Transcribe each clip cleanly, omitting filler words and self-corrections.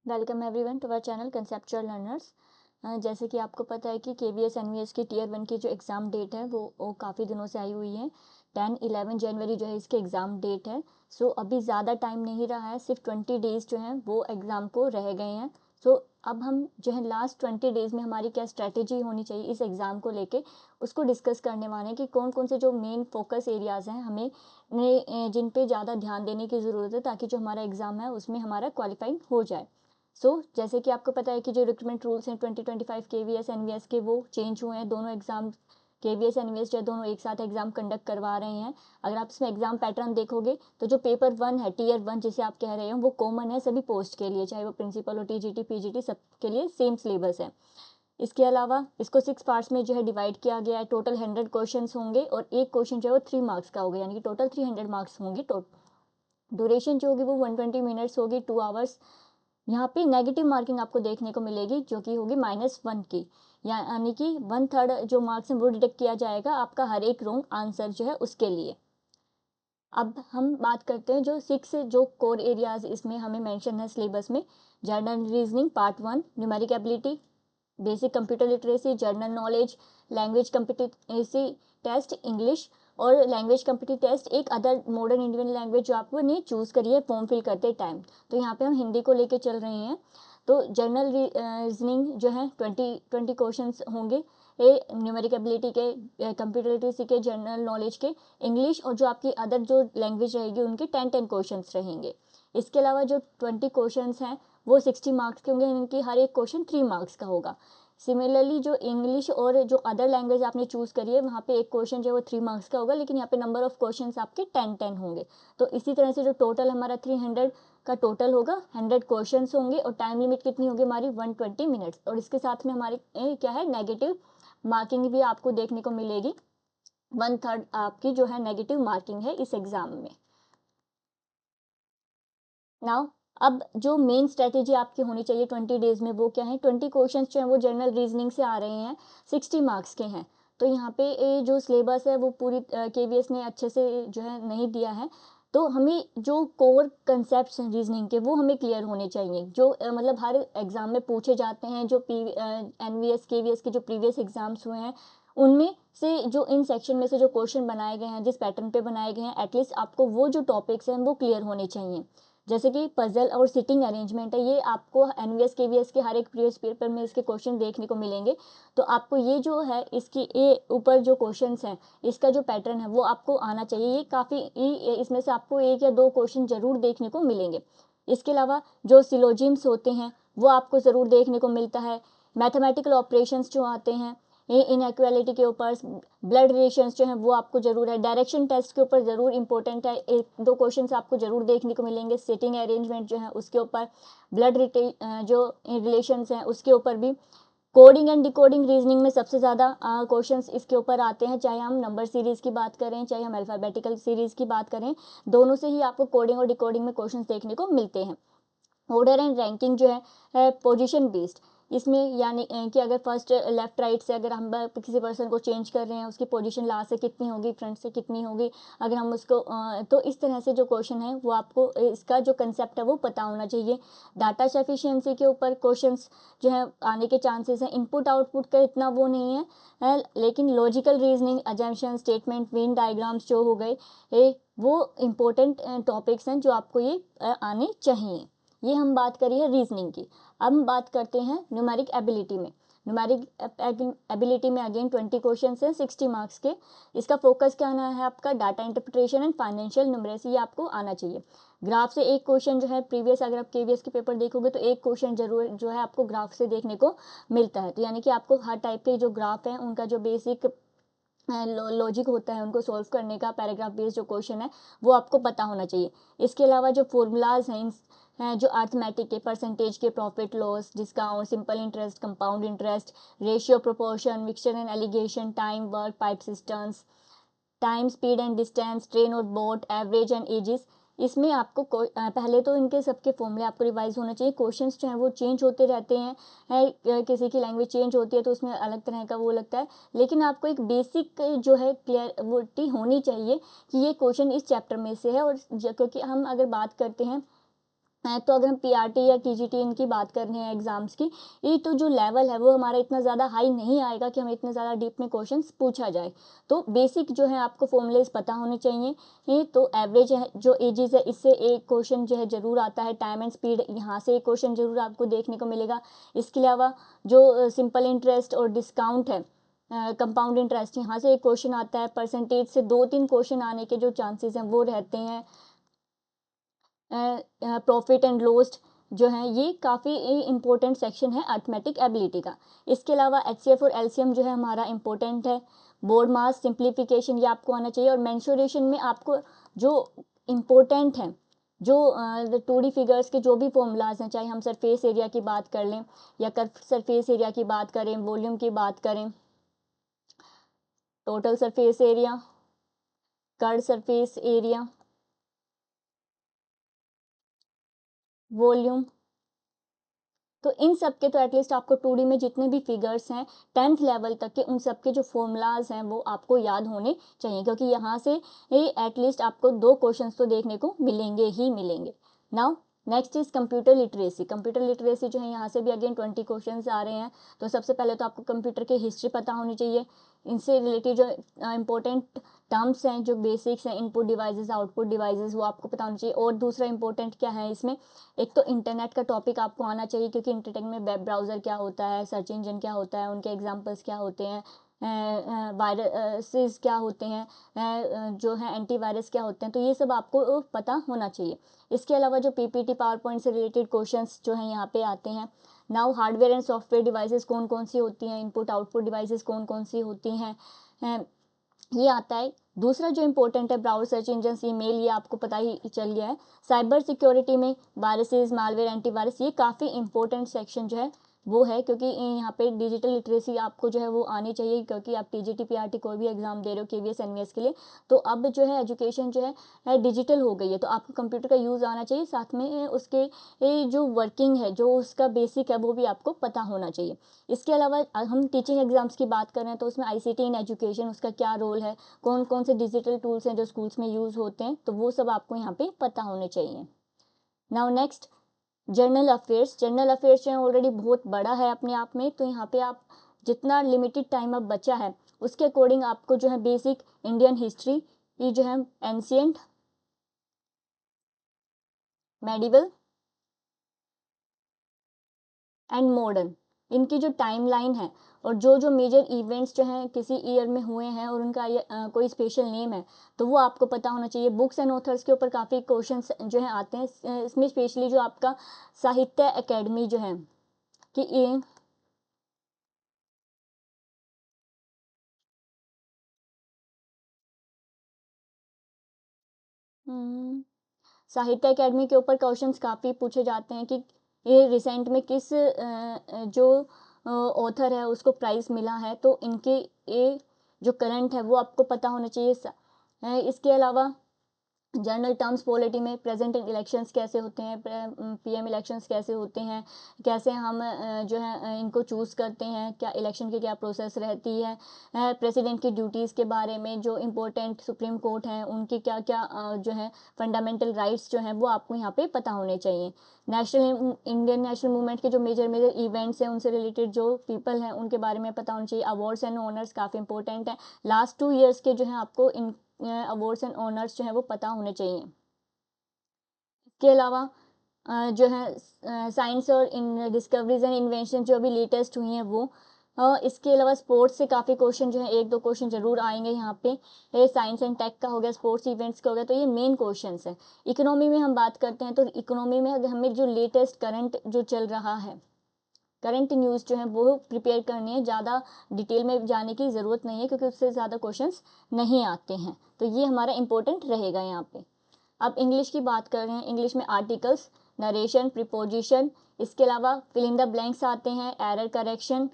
Welcome everyone to our channel conceptual learners. जैसे कि आपको पता है कि केवीएस एनवीएस की टीयर 1 की जो एग्ज़ाम डेट है वो काफ़ी दिनों से आई हुई है। 10-11 जनवरी जो है इसके एग्ज़ाम डेट है। सो अभी ज़्यादा टाइम नहीं रहा है, सिर्फ 20 डेज़ जो हैं वो एग्ज़ाम को रह गए हैं। सो अब हम जो है लास्ट 20 डेज़ में हमारी क्या स्ट्रैटेजी होनी चाहिए इस एग्ज़ाम को लेके, उसको डिस्कस करने वाले हैं कि कौन कौन से जो मेन फोकस एरियाज़ हैं हमें जिन पे ज़्यादा ध्यान देने की ज़रूरत है ताकि जो हमारा एग्ज़ाम है उसमें हमारा क्वालिफाइंग हो जाए। जैसे कि आपको पता है कि जो रिक्रूटमेंट रूल्स हैं 2025 केवीएस एनवीएस के वो चेंज हुए हैं। दोनों एग्जाम केवीएस एनवीएस जो दोनों एक साथ एग्जाम कंडक्ट करवा रहे हैं। अगर आप इसमें एग्जाम पैटर्न देखोगे तो जो पेपर 1 है टीयर 1 जिसे आप कह रहे हो वो कॉमन है सभी पोस्ट के लिए, चाहे वो प्रिंसिपल हो, टीजीटी, पीजीटी, सब के लिए सेम सिलेबस है। इसके अलावा इसको 6 पार्ट्स में जो है डिवाइड किया गया है। टोटल 100 क्वेश्चन होंगे और एक क्वेश्चन जो है वो 3 मार्क्स का होगा, यानी कि टोटल 300 मार्क्स होंगे। ड्यूरेशन जो होगी वो 120 मिनट्स होगी, 2 आवर्स। यहाँ पे नेगेटिव मार्किंग आपको देखने को मिलेगी जो कि होगी -1 की, यानी कि 1/3 जो मार्क्स हैं वो डिडक्ट किया जाएगा आपका हर एक रॉन्ग आंसर जो है उसके लिए। अब हम बात करते हैं जो 6 जो कोर एरियाज इसमें हमें मेंशन है सिलेबस में। General reasoning part 1, numeric ability, basic computer literacy, general knowledge, language competency test English और लैंग्वेज कम्पिटेंसी टेस्ट एक अदर मॉडर्न इंडियन लैंग्वेज जो आपको नहीं चूज़ करिए फॉर्म फिल करते टाइम। तो यहाँ पे हम हिंदी को लेके चल रहे हैं। तो जनरल रीजनिंग जो है 20 क्वेश्चंस होंगे, ये न्यूमेरिक एबिलिटी के, कंप्यूटर लिटरेसी के, जनरल नॉलेज के, इंग्लिश और जो आपकी अदर जो लैंग्वेज रहेगी उनके 10 क्वेश्चंस रहेंगे। इसके अलावा जो 20 क्वेश्चंस हैं वो 60 मार्क्स के होंगे, इनकी हर एक क्वेश्चन 3 मार्क्स का होगा। सिमिलरली जो इंग्लिश और जो अदर लैंग्वेज आपने चूज़ करी है वहाँ पे एक क्वेश्चन जो है वो 3 मार्क्स का होगा, लेकिन यहाँ पे नंबर ऑफ क्वेश्चंस आपके 10 होंगे। तो इसी तरह से जो टोटल हमारा 300 का टोटल होगा, 100 क्वेश्चंस होंगे और टाइम लिमिट कितनी होगी हमारी 120 मिनट्स। और इसके साथ में हमारी क्या है नेगेटिव मार्किंग भी आपको देखने को मिलेगी। 1/3 आपकी जो है नेगेटिव मार्किंग है इस एग्ज़ाम में। नाउ अब जो मेन स्ट्रेटेजी आपकी होनी चाहिए 20 डेज़ में वो क्या है, 20 क्वेश्चंस जो हैं वो जनरल रीजनिंग से आ रहे हैं, 60 मार्क्स के हैं। तो यहाँ पे जो सिलेबस है वो पूरी केवीएस ने अच्छे से जो है नहीं दिया है। तो हमें जो कोर कंसेप्ट हैं रीजनिंग के वो हमें क्लियर होने चाहिए, जो मतलब हर एग्ज़ाम में पूछे जाते हैं। जो एनवीएस केवीएस के जो प्रीवियस एग्ज़ाम्स हुए हैं उनमें से जो इन सेक्शन में से जो क्वेश्चन बनाए गए हैं, जिस पैटर्न पे बनाए गए हैं, एटलीस्ट आपको वो जो टॉपिक्स हैं वो क्लियर होने चाहिए। जैसे कि पजल और सिटिंग अरेंजमेंट है, ये आपको एनवीएस केवीएस के हर एक प्रीवियस पेपर में इसके क्वेश्चन देखने को मिलेंगे। तो आपको ये जो है इसकी ये ऊपर जो क्वेश्चंस हैं इसका जो पैटर्न है वो आपको आना चाहिए। ये काफ़ी इसमें से आपको 1 या 2 क्वेश्चन जरूर देखने को मिलेंगे। इसके अलावा जो सिलोजिम्स होते हैं वो आपको ज़रूर देखने को मिलता है। मैथमेटिकल ऑपरेशंस जो आते हैं, ये इनइक्वालिटी के ऊपर, ब्लड रिलेशंस जो हैं वो आपको ज़रूर है। डायरेक्शन टेस्ट के ऊपर ज़रूर इंपॉर्टेंट है, 1-2 क्वेश्चंस आपको ज़रूर देखने को मिलेंगे। सिटिंग अरेंजमेंट जो है उसके ऊपर, ब्लड जो रिलेशंस हैं उसके ऊपर भी। कोडिंग एंड डिकोडिंग रीजनिंग में सबसे ज़्यादा क्वेश्चंस इसके ऊपर आते हैं, चाहे हम नंबर सीरीज़ की बात करें चाहे हम अल्फ़ाबेटिकल सीरीज़ की बात करें, दोनों से ही आपको कोडिंग और डिकोडिंग में क्वेश्चंस देखने को मिलते हैं। ऑर्डर एंड रैंकिंग जो है पोजीशन बेस्ड, इसमें यानी कि अगर फर्स्ट लेफ्ट राइट से अगर हम किसी पर्सन को चेंज कर रहे हैं, उसकी पोजीशन लास्ट से कितनी होगी, फ्रंट से कितनी होगी, अगर हम उसको तो इस तरह से जो क्वेश्चन है वो आपको इसका जो कंसेप्ट है वो पता होना चाहिए। डाटा सफिशिएंसी के ऊपर क्वेश्चंस जो है आने के चांसेस हैं। इनपुट आउटपुट का इतना वो नहीं है, लेकिन logical reasoning, assumption, statement, Venn diagrams जो हो गए वो इम्पोर्टेंट टॉपिक्स हैं जो आपको ये आने चाहिए। ये हम बात करी है रीजनिंग की। अब हम बात करते हैं न्यूमेरिक एबिलिटी में। न्यूमेरिक एबिलिटी में अगेन 20 क्वेश्चन हैं 60 मार्क्स के। इसका फोकस क्या आना है आपका, data interpretation and financial numeracy, ये आपको आना चाहिए। ग्राफ से एक क्वेश्चन जो है प्रीवियस, अगर आप केवीएस के पेपर देखोगे तो एक क्वेश्चन जरूर जो है आपको ग्राफ से देखने को मिलता है। तो यानी कि आपको हर टाइप के जो ग्राफ हैं उनका जो बेसिक लॉजिक होता है उनको सॉल्व करने का, पैराग्राफ बेस्ड जो क्वेश्चन है वो आपको पता होना चाहिए। इसके अलावा जो फॉर्मूलाज हैं जो अर्थमेटिक के, परसेंटेज के, profit loss, discount, simple interest, compound interest, ratio, proportion, mixture and allegation, time, work, pipe systems, time, speed and distance, train और बोट, एवरेज एंड एजेस, इसमें आपको पहले तो इनके सबके फॉर्मूले आपको रिवाइज होना चाहिए। क्वेश्चंस जो हैं वो चेंज होते रहते हैं, किसी की लैंग्वेज चेंज होती है तो उसमें अलग तरह का वो लगता है, लेकिन आपको एक बेसिक जो है क्लियरिटी होनी चाहिए कि ये क्वेश्चन इस चैप्टर में से है। और क्योंकि हम अगर बात करते हैं तो अगर हम पीआरटी या टीजीटी इनकी बात कर रहे हैं एग्जाम्स की, ये तो जो लेवल है वो हमारा इतना ज़्यादा हाई नहीं आएगा कि हमें इतने ज़्यादा डीप में क्वेश्चंस पूछा जाए। तो बेसिक जो है आपको फॉर्मूलेज पता होने चाहिए। ये तो एवरेज है जो एजेस है, इससे एक क्वेश्चन जो है ज़रूर आता है। टाइम एंड स्पीड, यहाँ से एक क्वेश्चन ज़रूर आपको देखने को मिलेगा। इसके अलावा जो सिंपल इंटरेस्ट और डिस्काउंट है, कंपाउंड इंटरेस्ट, यहाँ से एक क्वेश्चन आता है। परसेंटेज से 2-3 क्वेश्चन आने के जो चांसेस हैं वो रहते हैं। प्रॉफिट एंड लॉस जो है ये काफ़ी इंपॉर्टेंट सेक्शन है अर्थमेटिक एबिलिटी का। इसके अलावा एचसीएफ और एलसीएम जो है हमारा इंपॉर्टेंट है। बोर्ड मास सिंप्लीफिकेशन ये आपको आना चाहिए। और मेंसुरेशन में आपको जो इम्पोर्टेंट है, जो 2D फिगर्स के जो भी फॉर्मूलाज हैं, चाहे हम सरफेस एरिया की बात कर लें या कर्व सरफेस एरिया की बात करें, वॉल्यूम की बात करें, total surface area, curve surface area, volume, तो इन सब के तो एटलीस्ट आपको 2D में जितने भी फिगर्स हैं 10th लेवल तक के, उन सब के जो फॉर्मूलाज हैं वो आपको याद होने चाहिए, क्योंकि यहाँ से एटलीस्ट आपको 2 क्वेश्चंस तो देखने को मिलेंगे ही मिलेंगे। Now next is computer literacy. Computer literacy जो है यहाँ से भी अगेन 20 क्वेश्चंस आ रहे हैं। तो सबसे पहले तो आपको कंप्यूटर की हिस्ट्री पता होनी चाहिए। इनसे रिलेटेड जो इंपॉर्टेंट टर्म्स हैं, जो बेसिक्स हैं, इनपुट डिवाइसेस, आउटपुट डिवाइसेस, वो आपको पता होना चाहिए। और दूसरा इंपॉर्टेंट क्या है इसमें, एक तो इंटरनेट का टॉपिक आपको आना चाहिए, क्योंकि इंटरनेट में वेब ब्राउज़र क्या होता है, सर्च इंजन क्या होता है, उनके एग्जांपल्स क्या होते हैं, वायरसेस क्या होते हैं, जो है एंटीवायरस क्या होते हैं, तो ये सब आपको पता होना चाहिए। इसके अलावा जो पीपीटी पावर पॉइंट से रिलेटेड क्वेश्चंस जो हैं यहाँ पे आते हैं। Now hardware and software devices कौन कौन सी होती हैं, इनपुट आउटपुट डिवाइसेस कौन कौन सी होती हैं, ये आता है। दूसरा जो इंपॉर्टेंट है ब्राउज़र, सर्च इंजन, ईमेल, ये आपको पता ही चल गया है। साइबर सिक्योरिटी में वायरसेस, मालवेयर, एंटीवायरस, ये काफ़ी इंपॉर्टेंट सेक्शन जो है वो है, क्योंकि यहाँ पे डिजिटल लिटरेसी आपको जो है वो आनी चाहिए, क्योंकि आप टीजीटी पीआरटी कोई भी एग्जाम दे रहे हो केवीएस एनवीएस के लिए, तो अब जो है एजुकेशन जो है डिजिटल हो गई है, तो आपको कंप्यूटर का यूज़ आना चाहिए। साथ में उसके जो वर्किंग है, जो उसका बेसिक है, वो भी आपको पता होना चाहिए। इसके अलावा हम टीचिंग एग्जाम्स की बात करें तो उसमें आईसीटी इन एजुकेशन, उसका क्या रोल है, कौन कौन से डिजिटल टूल्स हैं जो स्कूल्स में यूज़ होते हैं, तो वो सब आपको यहाँ पे पता होने चाहिए। Now next journal affairs. Journal affairs जो है ऑलरेडी बहुत बड़ा है अपने आप में, तो यहाँ पे आप जितना लिमिटेड टाइम अब बचा है उसके अकॉर्डिंग आपको जो है बेसिक इंडियन हिस्ट्री, ये जो है एंशियंट, मेडिवल एंड मॉडर्न, इनकी जो टाइमलाइन है और जो जो मेजर इवेंट्स जो हैं किसी ईयर में हुए हैं और उनका कोई स्पेशल नेम है, तो वो आपको पता होना चाहिए। बुक्स एंड ऑथर्स के ऊपर काफ़ी क्वेश्चंस जो हैं आते हैं। इसमें स्पेशली जो आपका साहित्य अकेडमी जो है कि ये साहित्य अकेडमी के ऊपर क्वेश्चंस काफ़ी पूछे जाते हैं कि ये रिसेंट में किस जो ऑथर है उसको प्राइज़ मिला है, तो इनके ये जो करंट है वो आपको पता होना चाहिए। इसके अलावा जनरल टर्म्स पॉलिटी में प्रेजेंट इलेक्शंस कैसे होते हैं, पीएम इलेक्शंस कैसे होते हैं, कैसे हम जो है इनको चूज़ करते हैं, क्या इलेक्शन की क्या प्रोसेस रहती है, प्रेसिडेंट की ड्यूटीज़ के बारे में, जो इम्पोर्टेंट सुप्रीम कोर्ट हैं उनकी क्या क्या जो है फंडामेंटल राइट्स जो हैं वो आपको यहाँ पे पता होने चाहिए। नेशनल इंडियन नेशनल मूवमेंट के जो मेजर मेजर इवेंट्स हैं उनसे रिलेटेड जो पीपल हैं उनके बारे में पता होना चाहिए। अवार्ड्स एंड ऑनर्स काफ़ी इंपॉर्टेंट हैं। लास्ट 2 ईयर्स के जो है आपको इन अवार्ड्स एंड ऑनर्स जो है वो पता होने चाहिए। इसके अलावा जो है साइंस और इन डिस्कवरीज एंड इन्वेंशन जो अभी लेटेस्ट हुई हैं वो, इसके अलावा स्पोर्ट्स से काफ़ी क्वेश्चन जो है 1-2 क्वेश्चन जरूर आएंगे यहाँ पे। ये साइंस एंड टेक का हो गया, स्पोर्ट्स इवेंट्स का हो गया, तो ये मेन क्वेश्चंस हैं। इकोनॉमी में हम बात करते हैं तो इकोनॉमी में अगर हमें जो लेटेस्ट करंट जो चल रहा है, करंट न्यूज़ जो है वो प्रिपेयर करनी है, ज़्यादा डिटेल में जाने की ज़रूरत नहीं है क्योंकि उससे ज़्यादा क्वेश्चंस नहीं आते हैं, तो ये हमारा इंपॉर्टेंट रहेगा यहाँ पे। अब इंग्लिश की बात कर रहे हैं। इंग्लिश में आर्टिकल्स, नरेशन, प्रीपोजिशन, इसके अलावा फिल इन द ब्लैंक्स आते हैं, एरर करेक्शन।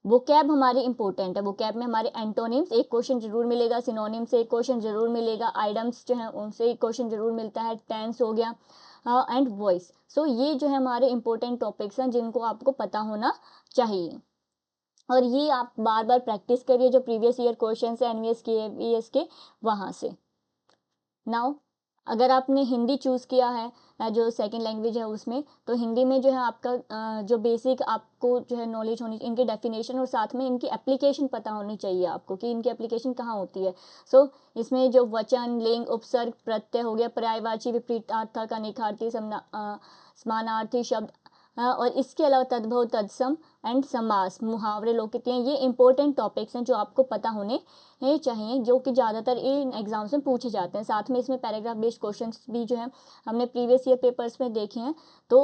वोकैब हमारी इंपॉर्टेंट है। वोकैब में हमारे एंटोनिम्स एक क्वेश्चन जरूर मिलेगा, सिनोनिम से एक क्वेश्चन जरूर मिलेगा, आइडम्स जो है उनसे एक क्वेश्चन जरूर मिलता है, टेंस हो गया एंड वॉइस। सो ये जो है हमारे इंपॉर्टेंट टॉपिक्स हैं जिनको आपको पता होना चाहिए, और ये आप बार बार प्रैक्टिस करिए जो प्रीवियस ईयर क्वेश्चन है एनवीएस के वीएस के वहाँ से। नाउ अगर आपने हिंदी चूज़ किया है जो सेकंड लैंग्वेज है उसमें, तो हिंदी में जो है आपका जो बेसिक आपको जो है नॉलेज होनी, इनके डेफिनेशन और साथ में इनकी एप्लीकेशन पता होनी चाहिए आपको कि इनकी एप्लीकेशन कहाँ होती है। सो इसमें जो वचन, लिंग, उपसर्ग, प्रत्यय हो गया, पर्यायवाची, विपरीतार्थक, अनेकार्थी, समानार्थी शब्द, और इसके अलावा तद्भव, तत्सम एंड समास, मुहावरे, लोकोक्तियाँ, ये इंपॉर्टेंट टॉपिक्स हैं जो आपको पता होने चाहिए, जो कि ज़्यादातर इन एग्जाम्स में पूछे जाते हैं। साथ में इसमें पैराग्राफ बेस्ड क्वेश्चंस भी जो है हमने प्रीवियस ईयर पेपर्स में देखे हैं, तो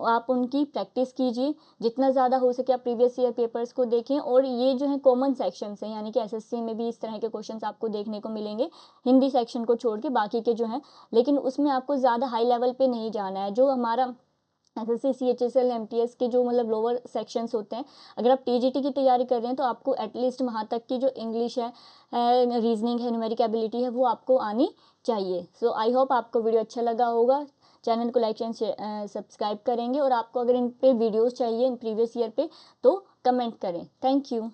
आप उनकी प्रैक्टिस कीजिए, जितना ज़्यादा हो सके आप प्रीवियस ईयर पेपर्स को देखें। और ये जो है कॉमन सेक्शंस हैं, यानी कि एसएससी में भी इस तरह के क्वेश्चंस आपको देखने को मिलेंगे, हिंदी सेक्शन को छोड़ के बाकी के जो हैं, लेकिन उसमें आपको ज़्यादा हाई लेवल पे नहीं जाना है। जो हमारा एसएससी, सीएचएसएल, एमटीएस के जो मतलब लोअर सेक्शंस होते हैं, अगर आप टीजीटी की तैयारी कर रहे हैं तो आपको एटलीस्ट वहाँ तक की जो इंग्लिश है, रीजनिंग है, न्यूमेरिक एबिलिटी है, वो आपको आनी चाहिए। सो आई होप आपको वीडियो अच्छा लगा होगा। चैनल को लाइक एंड सब्सक्राइब करेंगे, और आपको अगर इन पे वीडियोस चाहिए इन प्रीवियस ईयर पे तो कमेंट करें। Thank you.